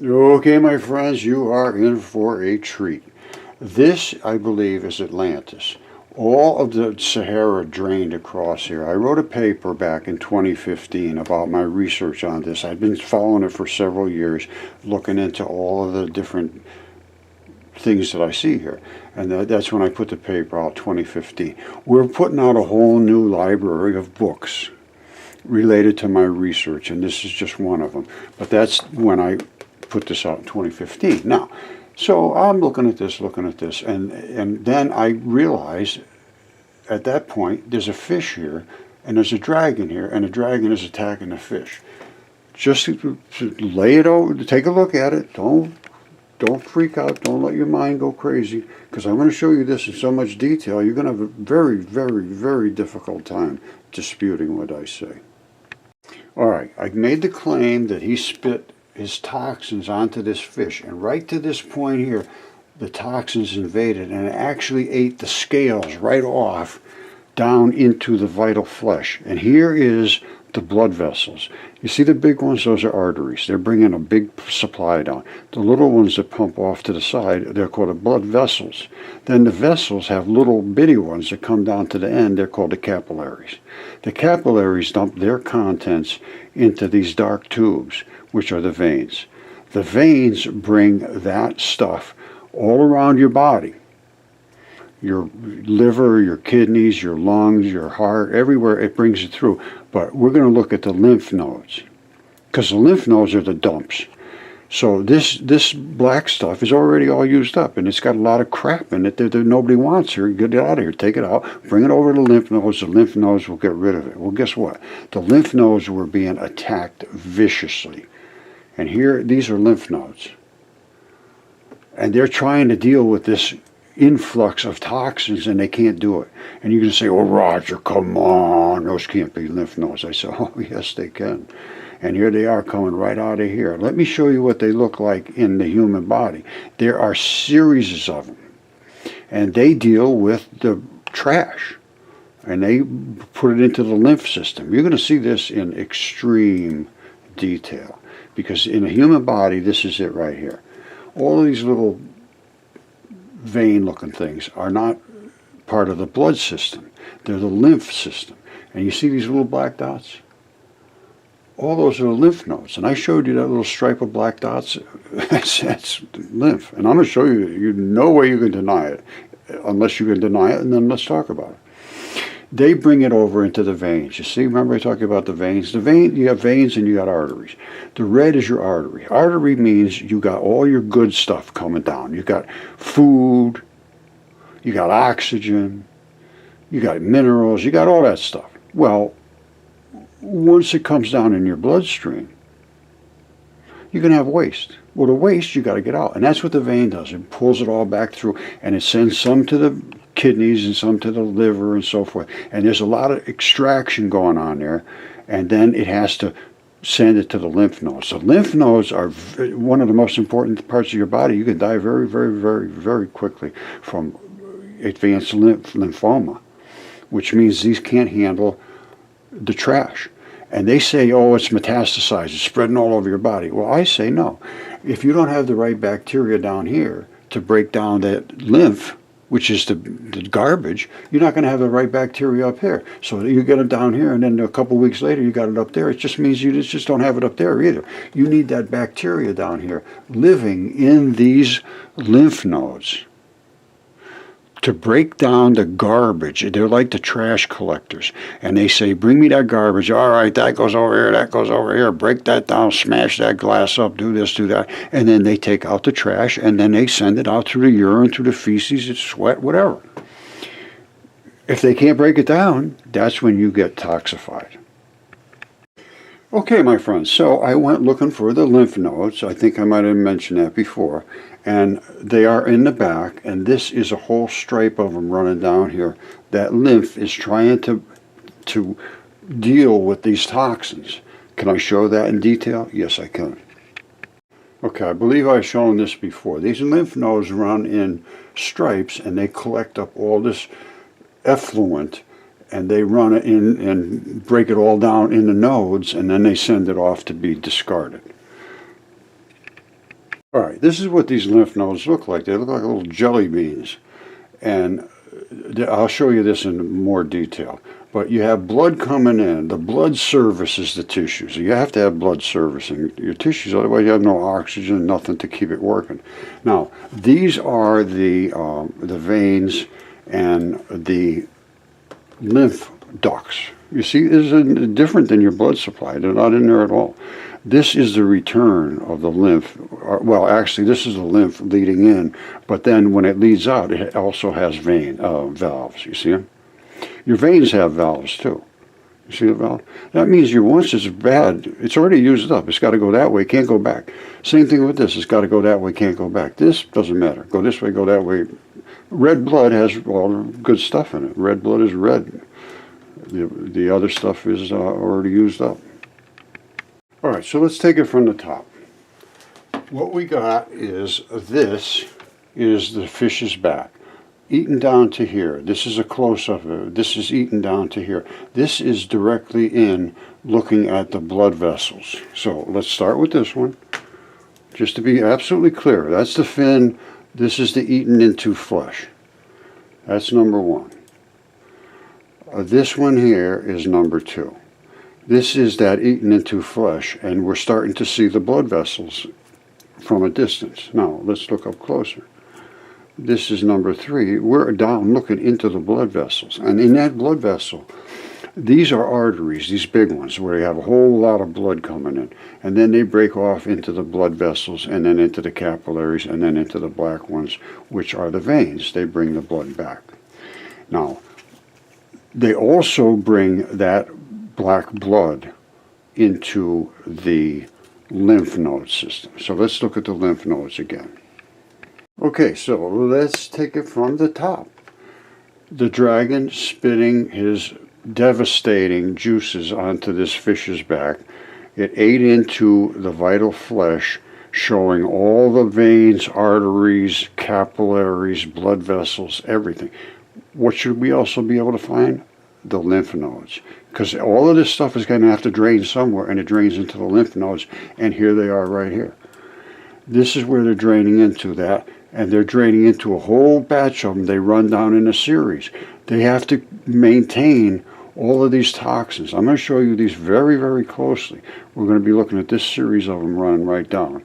Okay, my friends, you are in for a treat. This, I believe, is Atlantis. All of the Sahara drained across here. I wrote a paper back in 2015 about my research on this. I've been following it for several years, looking into all of the different things that I see here. And that's when I put the paper out, 2015. We're putting out a whole new library of books related to my research, and this is just one of them. But that's when I put this out in 2015. Now, so I'm looking at this, and then I realized at that point there's a fish here, and there's a dragon here, and the dragon is attacking the fish. Just to lay it over, take a look at it. Don't freak out. Don't let your mind go crazy, because I'm going to show you this in so much detail. You're going to have a very, very, very difficult time disputing what I say. All right, I made the claim that he spit his toxins onto this fish, and right to this point here the toxins invaded and it actually ate the scales right off down into the vital flesh. And here is the blood vessels. You see the big ones? Those are arteries. They're bringing a big supply down. The little ones that pump off to the side, they're called the blood vessels. Then the vessels have little bitty ones that come down to the end. They're called the capillaries. The capillaries dump their contents into these dark tubes, which are the veins. The veins bring that stuff all around your body. Your liver, your kidneys, your lungs, your heart, everywhere it brings it through. But we're going to look at the lymph nodes, because the lymph nodes are the dumps. So this black stuff is already all used up, and it's got a lot of crap in it that nobody wants here. Get it out of here. Take it out. Bring it over to the lymph nodes. The lymph nodes will get rid of it. Well, guess what? The lymph nodes were being attacked viciously. And here, these are lymph nodes. And they're trying to deal with this influx of toxins, and they can't do it. And you're going to say, oh, Roger, come on, those can't be lymph nodes. I said, oh, yes, they can. And here they are coming right out of here. Let me show you what they look like in the human body. There are series of them, and they deal with the trash, and they put it into the lymph system. You're going to see this in extreme detail, because in a human body, this is it right here. All of these little vein-looking things are not part of the blood system. They're the lymph system. And you see these little black dots? All those are lymph nodes. And I showed you that little stripe of black dots. That's lymph. And I'm going to show you, there's no way you can deny it, unless you can deny it, and then let's talk about it. They bring it over into the veins. You see, remember I talked about the veins? The vein, you have veins and you got arteries. The red is your artery. Artery means you got all your good stuff coming down. You got food, you got oxygen, you got minerals, you got all that stuff. Well, once it comes down in your bloodstream, you're going to have waste. Well, the waste you got to get out. And that's what the vein does. It pulls it all back through, and it sends some to the kidneys and some to the liver and so forth. And there's a lot of extraction going on there, and then it has to send it to the lymph nodes. So lymph nodes are one of the most important parts of your body. You can die very, very, very, very quickly from advanced lymphoma, which means these can't handle the trash. And they say, oh, it's metastasized, it's spreading all over your body. Well, I say no. If you don't have the right bacteria down here to break down that lymph, which is the garbage, you're not going to have the right bacteria up here. So you get it down here, and then a couple weeks later you got it up there. It just means you just don't have it up there either. You need that bacteria down here living in these lymph nodes to break down the garbage. They're like the trash collectors. And they say, bring me that garbage. All right, that goes over here, that goes over here. Break that down, smash that glass up, do this, do that. And then they take out the trash, and then they send it out through the urine, through the feces, it's sweat, whatever. If they can't break it down, that's when you get toxified. Okay, my friends, so I went looking for the lymph nodes. I think I might have mentioned that before. And they are in the back, and this is a whole stripe of them running down here. That lymph is trying to deal with these toxins. Can I show that in detail? Yes, I can. Okay, I believe I've shown this before. These lymph nodes run in stripes, and they collect up all this effluent, and they run it in and break it all down in the nodes, and then they send it off to be discarded. All right, this is what these lymph nodes look like. They look like little jelly beans. And I'll show you this in more detail. But you have blood coming in. The blood services the tissues. You have to have blood servicing your tissues, otherwise you have no oxygen, nothing to keep it working. Now, these are the veins and the lymph ducts. You see, this is different than your blood supply. They're not in there at all. This is the return of the lymph. Well, actually, this is the lymph leading in, but then when it leads out, it also has valves. You see them? Your veins have valves too. You see the valve? That means once it's bad, it's already used up. It's got to go that way, can't go back. Same thing with this. It's got to go that way, can't go back. This doesn't matter. Go this way, go that way. Red blood has all the good stuff in it. Red blood is red. The other stuff is already used up. All right, so let's take it from the top. What we got is this is the fish's back, eaten down to here. This is a close-up of it. This is eaten down to here. This is directly in looking at the blood vessels. So let's start with this one, just to be absolutely clear. That's the fin. This is the eaten into flesh. That's number one. This one here is number two. This is that eaten into flesh, and we're starting to see the blood vessels from a distance. Now, let's look up closer. This is number three. We're down looking into the blood vessels. And in that blood vessel, these are arteries, these big ones, where you have a whole lot of blood coming in. And then they break off into the blood vessels, and then into the capillaries, and then into the black ones, which are the veins. They bring the blood back. Now, they also bring that black blood into the lymph node system. So let's look at the lymph nodes again. Okay, so let's take it from the top. The dragon spitting his devastating juices onto this fish's back. It ate into the vital flesh, showing all the veins, arteries, capillaries, blood vessels, everything. What should we also be able to find? The lymph nodes. Because all of this stuff is going to have to drain somewhere, and it drains into the lymph nodes, and here they are right here. This is where they're draining into that, and they're draining into a whole batch of them. They run down in a series. They have to maintain all of these toxins. I'm going to show you these very, very closely. We're going to be looking at this series of them running right down.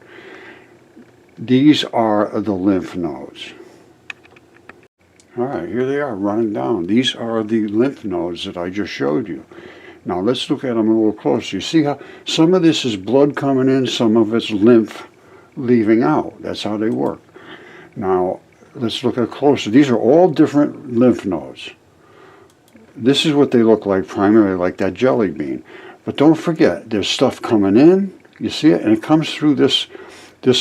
These are the lymph nodes. All right, here they are running down. These are the lymph nodes that I just showed you. Now let's look at them a little closer. You see how some of this is blood coming in, some of it's lymph leaving out. That's how they work. Now let's look at closer. These are all different lymph nodes. This is what they look like, primarily like that jelly bean. But don't forget, there's stuff coming in. You see it? And it comes through this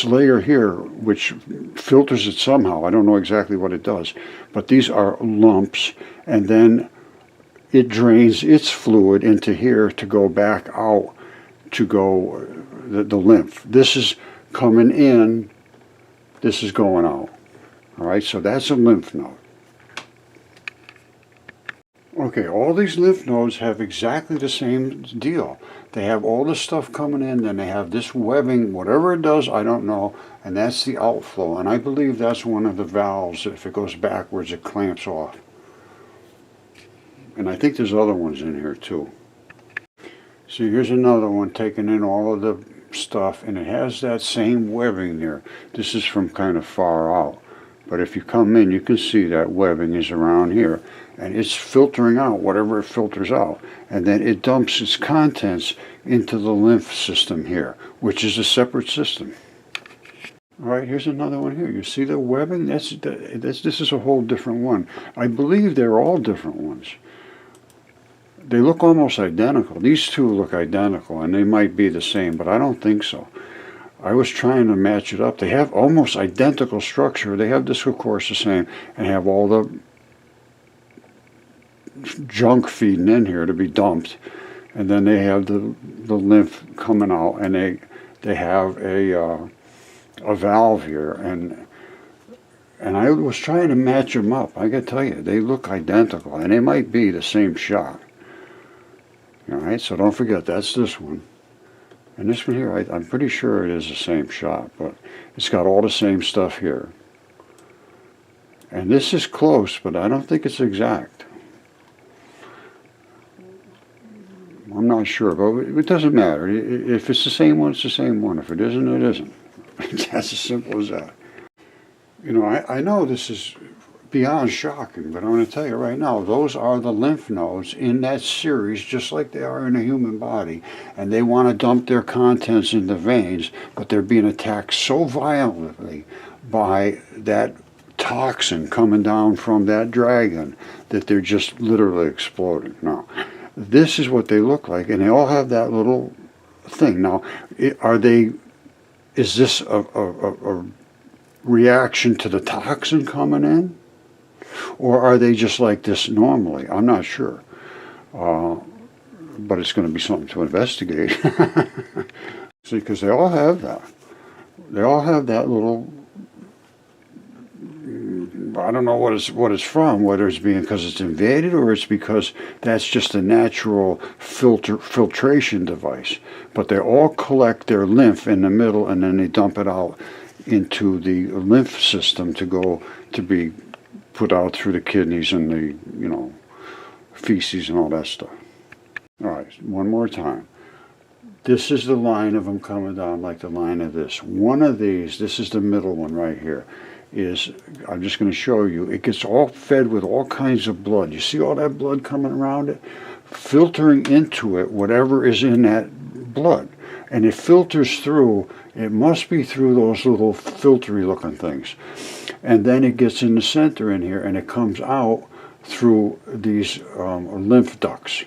layer here, which filters it somehow. I don't know exactly what it does. But these are lumps, and then it drains its fluid into here to go back out, to go the lymph. This is coming in, this is going out. All right, so that's a lymph node. Okay, all these lymph nodes have exactly the same deal. They have all this stuff coming in, then they have this webbing, whatever it does, I don't know, and that's the outflow. And I believe that's one of the valves. If it goes backwards, it clamps off. And I think there's other ones in here too. See, here's another one taking in all of the stuff, and it has that same webbing there. This is from kind of far out. But if you come in, you can see that webbing is around here. And it's filtering out whatever it filters out. And then it dumps its contents into the lymph system here, which is a separate system. All right, here's another one here. You see the webbing? This is a whole different one. I believe they're all different ones. They look almost identical. These two look identical, and they might be the same, but I don't think so. I was trying to match it up. They have almost identical structure. They have this, of course, the same, and have all the junk feeding in here to be dumped, and then they have the lymph coming out, and they have a valve here, and I was trying to match them up. I gotta tell you, they look identical, and they might be the same shot. All right, so don't forget, that's this one. And this one here, I'm pretty sure it is the same shot, but it's got all the same stuff here. And this is close, but I don't think it's exact. I'm not sure, but it doesn't matter. If it's the same one, it's the same one. If it isn't, it isn't. That's as simple as that. You know, I know this is beyond shocking, but I'm going to tell you right now, those are the lymph nodes in that series, just like they are in a human body. And they want to dump their contents in the veins, but they're being attacked so violently by that toxin coming down from that dragon that they're just literally exploding. Now, this is what they look like, and they all have that little thing. Now, is this a reaction to the toxin coming in? Or are they just like this normally? I'm not sure. But it's going to be something to investigate. See, because they all have that. They all have that little, I don't know what it's from, whether it's because it's invaded or it's because that's just a natural filtration device. But they all collect their lymph in the middle, and then they dump it out into the lymph system to be put out through the kidneys and the, feces and all that stuff. All right, one more time. This is the line of them coming down like the line of this. One of these, this is the middle one right here, I'm just going to show you, it gets all fed with all kinds of blood. You see all that blood coming around it? Filtering into it whatever is in that blood. And it filters through, it must be through those little filtery looking things. And then it gets in the center in here, and it comes out through these lymph ducts.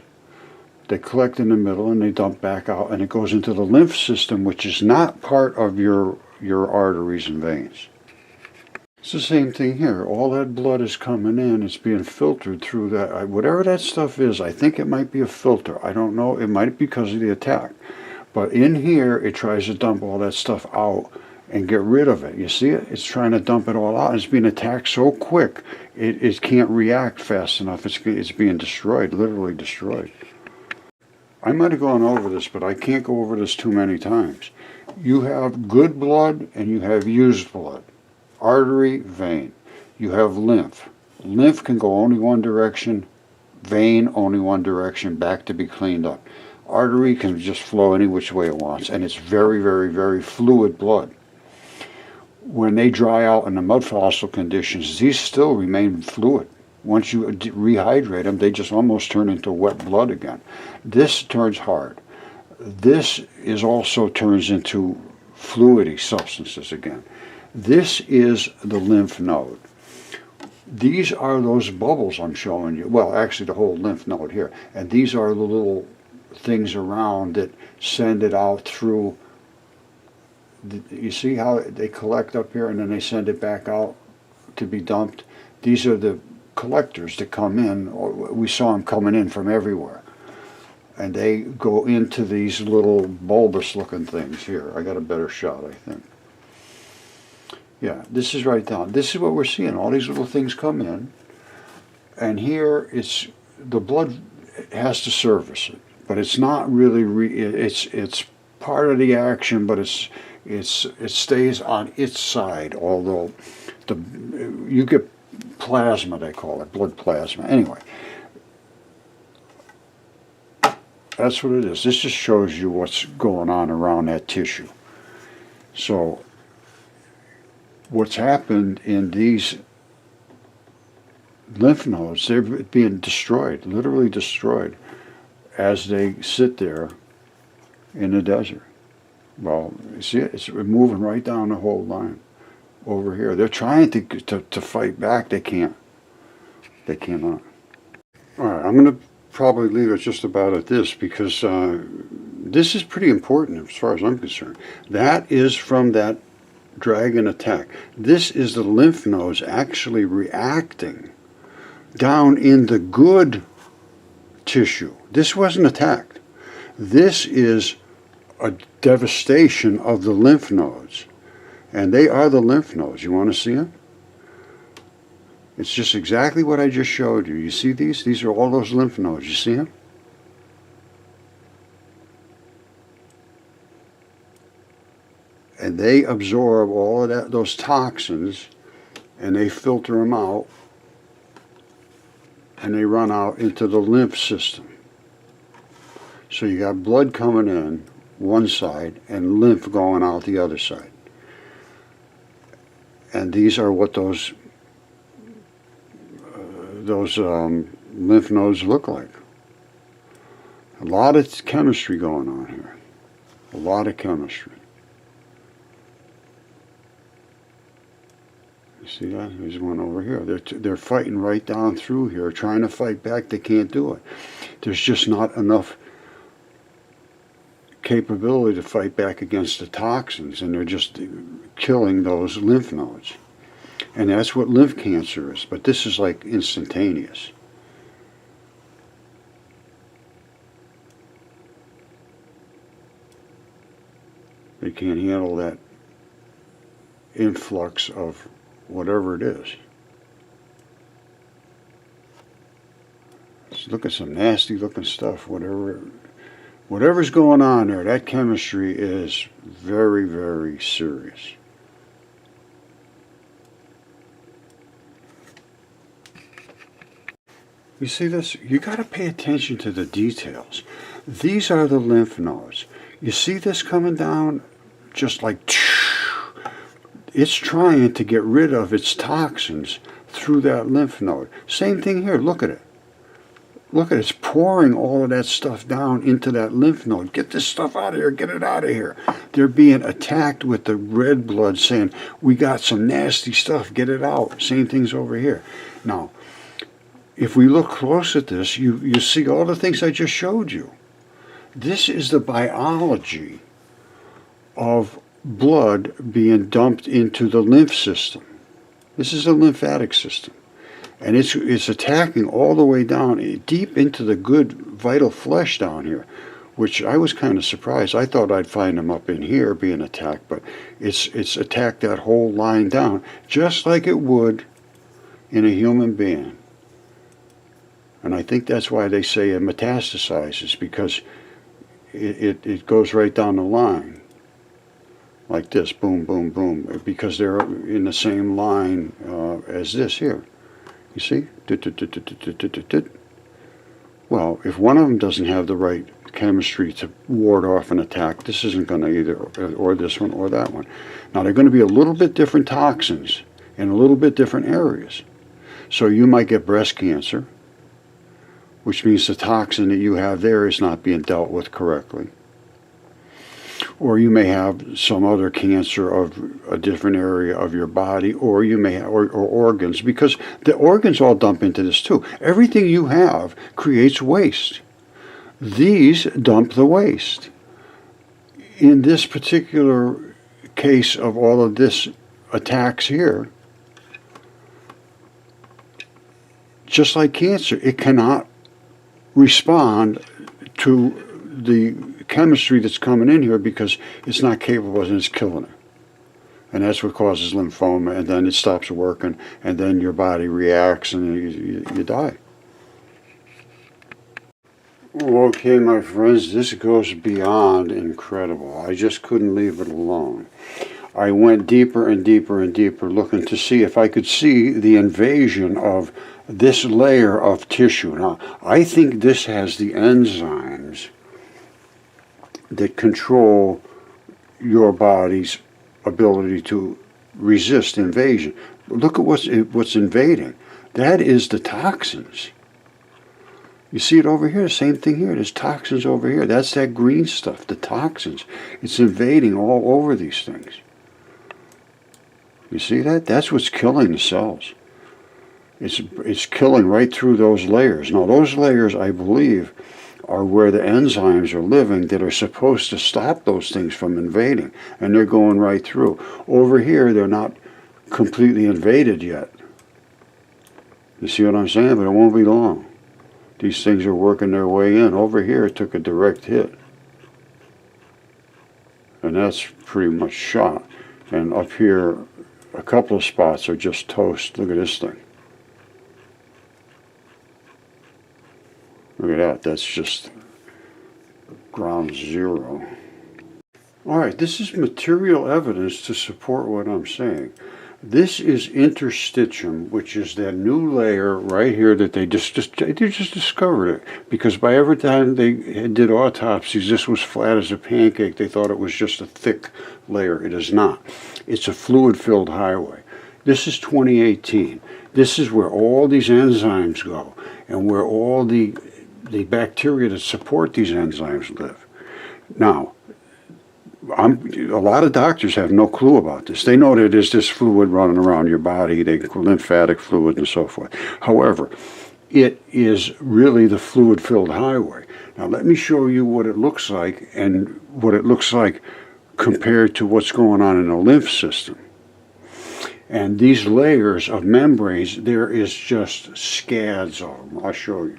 They collect in the middle and they dump back out, and it goes into the lymph system, which is not part of your arteries and veins. It's the same thing here. All that blood is coming in, it's being filtered through that, whatever that stuff is. I think it might be a filter. I don't know. It might be because of the attack. But in here, it tries to dump all that stuff out and get rid of it. You see it? It's trying to dump it all out. It's being attacked so quick, it can't react fast enough. It's being destroyed, literally destroyed. I might have gone over this, but I can't go over this too many times. You have good blood and you have used blood. Artery, vein. You have lymph. Lymph can go only one direction, vein only one direction, back to be cleaned up. Artery can just flow any which way it wants, and it's very, very, very fluid blood. When they dry out in the mudfossil conditions, these still remain fluid. Once you rehydrate them, they just almost turn into wet blood again. This turns hard. This also turns into fluidy substances again. This is the lymph node. These are those bubbles I'm showing you. Well, actually the whole lymph node here. And these are the little things around that send it out through. You see how they collect up here and then they send it back out to be dumped? These are the collectors that come in. We saw them coming in from everywhere. And they go into these little bulbous looking things here. I got a better shot, I think. Yeah, this is right down. This is what we're seeing. All these little things come in. And here it's the blood has to service it. But it's not really, it's part of the action, but it stays on its side, although you get plasma, they call it, blood plasma. Anyway, that's what it is. This just shows you what's going on around that tissue. So what's happened in these lymph nodes, they're being destroyed, literally destroyed, as they sit there in the desert. Well, you see it? It's moving right down the whole line over here. They're trying to fight back. They can't. They cannot. All right, I'm going to probably leave it just about at this because this is pretty important as far as I'm concerned. That is from that dragon attack. This is the lymph nodes actually reacting down in the good tissue. This wasn't attacked. This is a devastation of the lymph nodes. And they are the lymph nodes. You want to see them? It's just exactly what I just showed you. You see these? These are all those lymph nodes. You see them? and they absorb all of that, those toxins, and they filter them out, and they run out into the lymph system. So you got blood coming in one side and lymph going out the other side. And these are what those lymph nodes look like. A lot of chemistry going on here. A lot of chemistry. You see that? There's one over here. They're fighting right down through here, trying to fight back. They can't do it. There's just not enough capability to fight back against the toxins, and they're just killing those lymph nodes. And that's what lymph cancer is, but this is like instantaneous. They can't handle that influx of whatever it is. Let's look at some nasty looking stuff, whatever's going on there. That chemistry is very, very serious. You see this? You got to pay attention to the details. These are the lymph nodes. You see this coming down just like, it's trying to get rid of its toxins through that lymph node. Same thing here. Look at it. Look at it. It's pouring all of that stuff down into that lymph node. Get this stuff out of here. Get it out of here. They're being attacked with the red blood saying, we got some nasty stuff. Get it out. Same thing's over here. Now, if we look close at this, you see all the things I just showed you. This is the biology of blood being dumped into the lymph system. This is the lymphatic system. And it's attacking all the way down, deep into the good vital flesh down here, which I was kind of surprised. I thought I'd find them up in here being attacked, but it's attacked that whole line down, just like it would in a human being. And I think that's why they say it metastasizes, because it goes right down the line, like this, boom, boom, boom, because they're in the same line as this here. You see? Well, if one of them doesn't have the right chemistry to ward off an attack, this isn't going to either, or this one or that one. Now, they're going to be a little bit different toxins in a little bit different areas. So you might get breast cancer, which means the toxin that you have there is not being dealt with correctly. Or you may have some other cancer of a different area of your body, or you may have, or organs, because the organs all dump into this too. Everything you have creates waste. These dump the waste. In this particular case of all of this attacks here, just like cancer, it cannot respond to the chemistry that's coming in here because it's not capable and it's killing it. And that's what causes lymphoma, and then it stops working, and then your body reacts and you die. Okay, my friends, this goes beyond incredible. I just couldn't leave it alone. I went deeper and deeper and deeper looking to see if I could see the invasion of this layer of tissue. Now, I think this has the enzymes that control your body's ability to resist invasion. Look at what's invading. That is the toxins. You see it over here, same thing here. There's toxins over here. That's that green stuff, the toxins. It's invading all over these things. You see that? That's what's killing the cells. It's killing right through those layers. Now those layers, I believe, are where the enzymes are living that are supposed to stop those things from invading, and they're going right through. Over here, they're not completely invaded yet. You see what I'm saying? But it won't be long. These things are working their way in. Over here, it took a direct hit. And that's pretty much shot. And up here, a couple of spots are just toast. Look at this thing. Look at that. That's just ground zero. All right, this is material evidence to support what I'm saying. This is interstitium, which is that new layer right here that they just discovered it. Because by every time they did autopsies, this was flat as a pancake. They thought it was just a thick layer. It is not. It's a fluid-filled highway. This is 2018. This is where all these enzymes go and where all the bacteria that support these enzymes live. Now, a lot of doctors have no clue about this. They know that there's this fluid running around your body, lymphatic fluid and so forth. However, it is really the fluid-filled highway. Now let me show you what it looks like and what it looks like compared to what's going on in the lymph system. And these layers of membranes, there is just scads of them. I'll show you.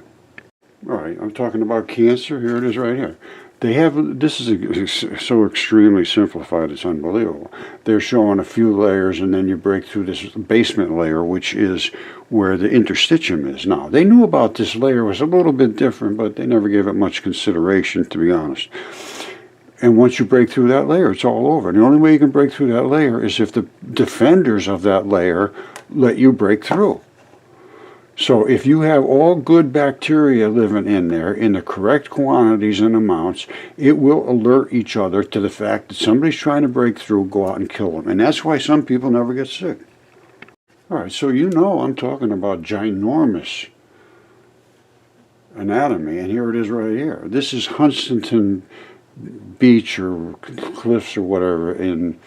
All right, I'm talking about cancer. Here it is right here. They have, this is so extremely simplified, it's unbelievable. They're showing a few layers and then you break through this basement layer, which is where the interstitium is. Now, they knew about this layer, was a little bit different, but they never gave it much consideration, to be honest. And once you break through that layer, it's all over. And the only way you can break through that layer is if the defenders of that layer let you break through. So if you have all good bacteria living in there in the correct quantities and amounts, it will alert each other to the fact that somebody's trying to break through, go out and kill them. And that's why some people never get sick. All right, so you know I'm talking about ginormous anatomy, and here it is right here. This is Hunstanton Beach or cliffs or whatever in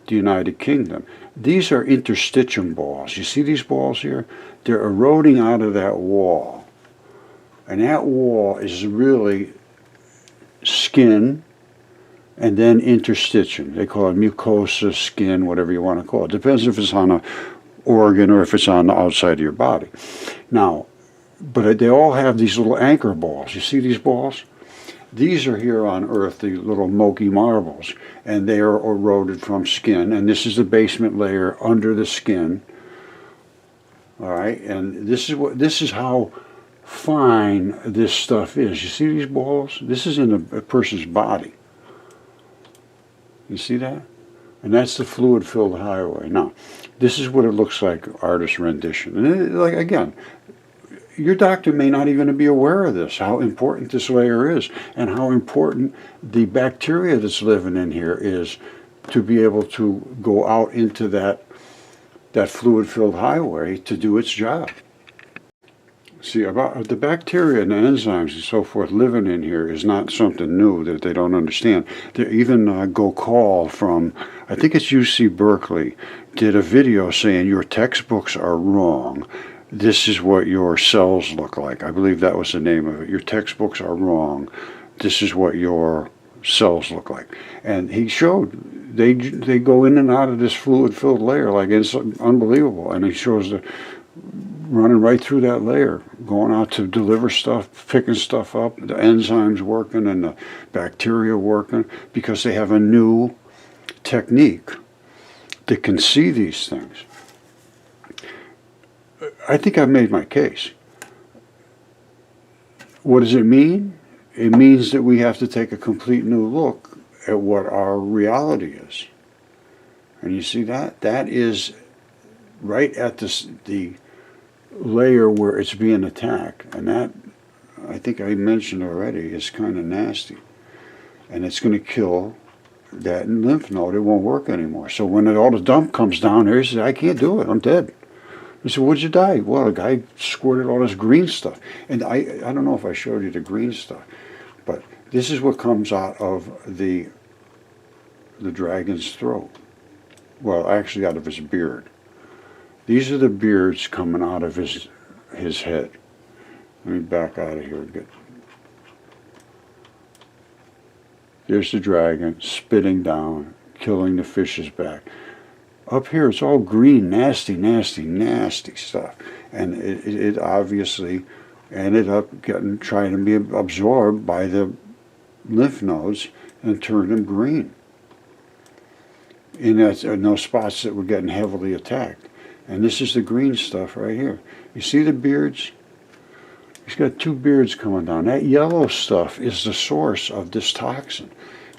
the United Kingdom. These are interstitium balls. You see these balls here? They're eroding out of that wall. And that wall is really skin and then interstitium. They call it mucosa, skin, whatever you want to call it. Depends if it's on an organ or if it's on the outside of your body. Now, but they all have these little anchor balls. You see these balls? These are here on Earth, the little Moki marbles, and they are eroded from skin. And this is the basement layer under the skin. All right, and this is how fine this stuff is. You see these balls? This is in a person's body. You see that? And that's the fluid-filled highway. Now, this is what it looks like, artist rendition. And like again, your doctor may not even be aware of this, how important this layer is, and how important the bacteria that's living in here is to be able to go out into that fluid-filled highway to do its job. See, about the bacteria and the enzymes and so forth living in here is not something new that they don't understand. Even Gokul from, I think it's UC Berkeley, did a video saying your textbooks are wrong. This is what your cells look like. I believe that was the name of it. Your textbooks are wrong. This is what your cells look like. And he showed they go in and out of this fluid-filled layer like it's unbelievable. And he shows the running right through that layer, going out to deliver stuff, picking stuff up, the enzymes working and the bacteria working, because they have a new technique that can see these things. I think I've made my case. What does it mean? It means that we have to take a complete new look at what our reality is. And you see that? That is right at the layer where it's being attacked. And that, I think I mentioned already, is kind of nasty. And it's going to kill that lymph node. It won't work anymore. So when all the dump comes down there, he says, I can't do it. I'm dead. I said, what'd you die? Well, the guy squirted all this green stuff. And I don't know if I showed you the green stuff, but this is what comes out of the dragon's throat. Well, actually out of his beard. These are the beards coming out of his head. Let me back out of here a bit. There's the dragon spitting down, killing the fish's back. Up here, it's all green, nasty, nasty, nasty stuff. And it obviously ended up trying to be absorbed by the lymph nodes and turned them green in those spots that were getting heavily attacked. And this is the green stuff right here. You see the beards? He's got two beards coming down. That yellow stuff is the source of this toxin.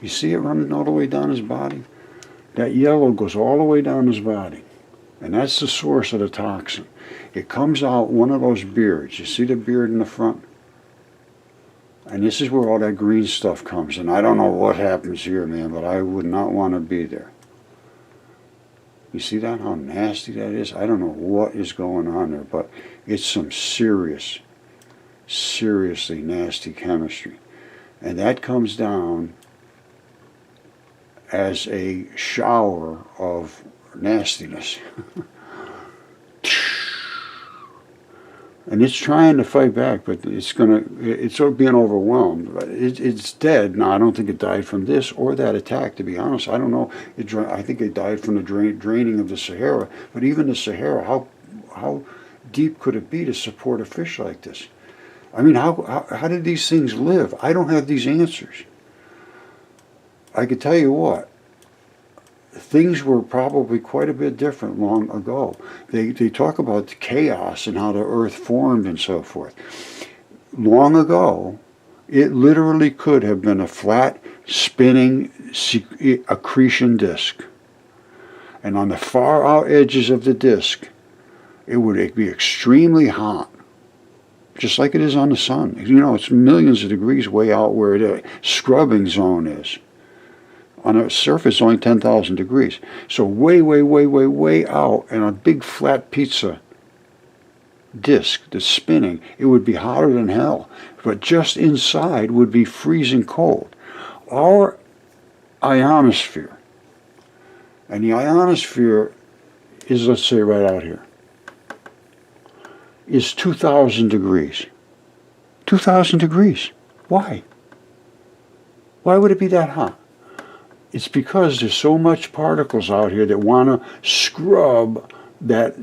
You see it running all the way down his body? That yellow goes all the way down his body. And that's the source of the toxin. It comes out one of those beards. You see the beard in the front? And this is where all that green stuff comes. And I don't know what happens here, man, but I would not want to be there. You see that, how nasty that is? I don't know what is going on there, but it's some seriously nasty chemistry. And that comes down as a shower of nastiness. And it's trying to fight back, but it's sort of being overwhelmed. But it's dead. Now, I don't think it died from this or that attack, to be honest. I don't know. I think it died from the draining of the Sahara. But even the Sahara, how deep could it be to support a fish like this? I mean, how did these things live? I don't have these answers. I could tell you what. Things were probably quite a bit different long ago. They talk about the chaos and how the earth formed and so forth. Long ago, it literally could have been a flat, spinning accretion disk. And on the far out edges of the disk, it would be extremely hot, just like it is on the sun. You know, it's millions of degrees way out where the scrubbing zone is. On a surface, only 10,000 degrees. So way out, and a big flat pizza disc that's spinning, it would be hotter than hell. But just inside would be freezing cold. Our ionosphere, and the ionosphere is, let's say, right out here, is 2,000 degrees. 2,000 degrees. Why? Why would it be that hot? It's because there's so much particles out here that want to scrub that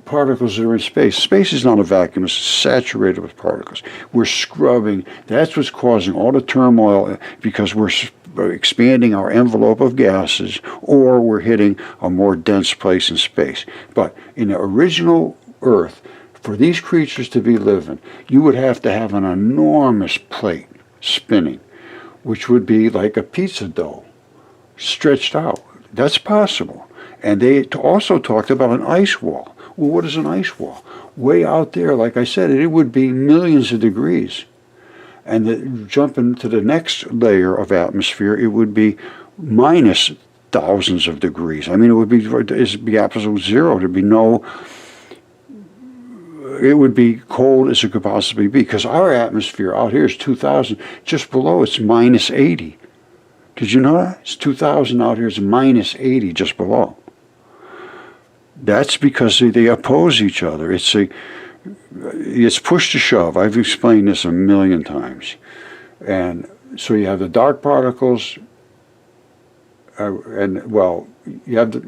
particles that are in space. Space is not a vacuum, it's saturated with particles. We're scrubbing. That's what's causing all the turmoil, because we're expanding our envelope of gases, or we're hitting a more dense place in space. But in the original Earth, for these creatures to be living, you would have to have an enormous plate spinning, which would be like a pizza dough, stretched out. That's possible. And they also talked about an ice wall. Well, what is an ice wall? Way out there, like I said, it would be millions of degrees. And jumping to the next layer of atmosphere, it would be minus thousands of degrees. I mean, it'd be absolute zero. There'd be no... It would be cold as it could possibly be, because our atmosphere out here is 2,000. Just below, it's minus 80. Did you know that? It's 2,000 out here. It's minus 80 just below. That's because they oppose each other. It's push to shove. I've explained this a million times. And so you have the dark particles, you have the...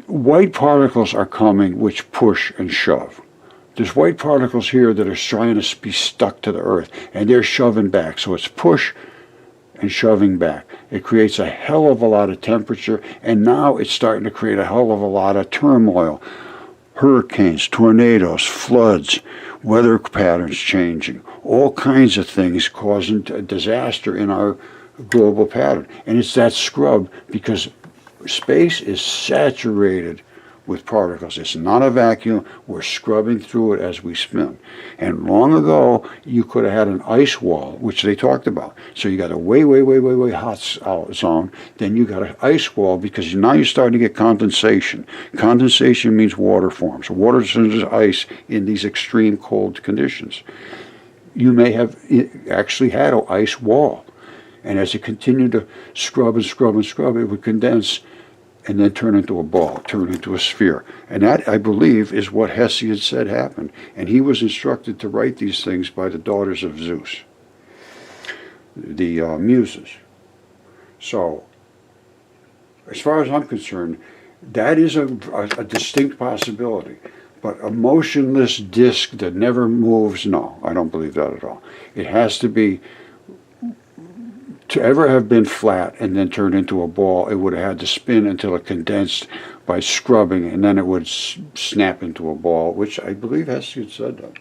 White particles are coming, which push and shove. There's white particles here that are trying to be stuck to the earth, and they're shoving back. So it's push and shoving back. It creates a hell of a lot of temperature, and now it's starting to create a hell of a lot of turmoil. Hurricanes, tornadoes, floods, weather patterns changing, all kinds of things causing a disaster in our global pattern. And it's that scrub, because space is saturated with particles. It's not a vacuum. We're scrubbing through it as we spin. And long ago, you could have had an ice wall, which they talked about. So you got a way hot zone. Then you got an ice wall, because now you're starting to get condensation. Condensation means water forms. Water turns into ice in these extreme cold conditions. You may have actually had an ice wall. And as it continued to scrub, it would condense and then turn into a ball, turn into a sphere. And that, I believe, is what Hesiod said happened. And he was instructed to write these things by the daughters of Zeus, the muses. So, as far as I'm concerned, that is a distinct possibility. But a motionless disk that never moves, no, I don't believe that at all. It has to be... To ever have been flat and then turned into a ball, it would have had to spin until it condensed by scrubbing, and then it would snap into a ball, which I believe Hesiod said that.